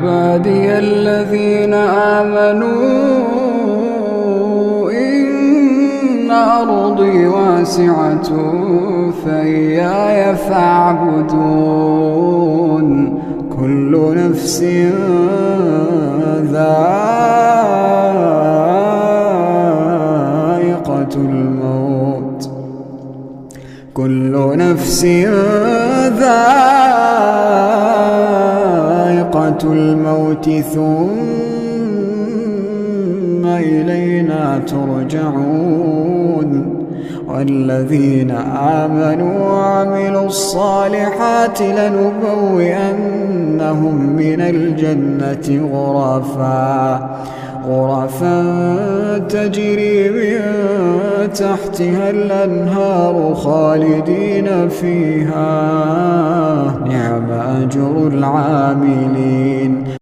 عبادي الذين آمنوا إن أرضي واسعة فإياي فاعبدون. كل نفس ذائقة الموت، كل نفس ذائقة الموت ثم إلينا ترجعون. والذين آمنوا وعملوا الصالحات لنبوئنهم من الجنة غرفا تجري من تحتها الأنهار خالدين فيها، نعم أجر العاملين.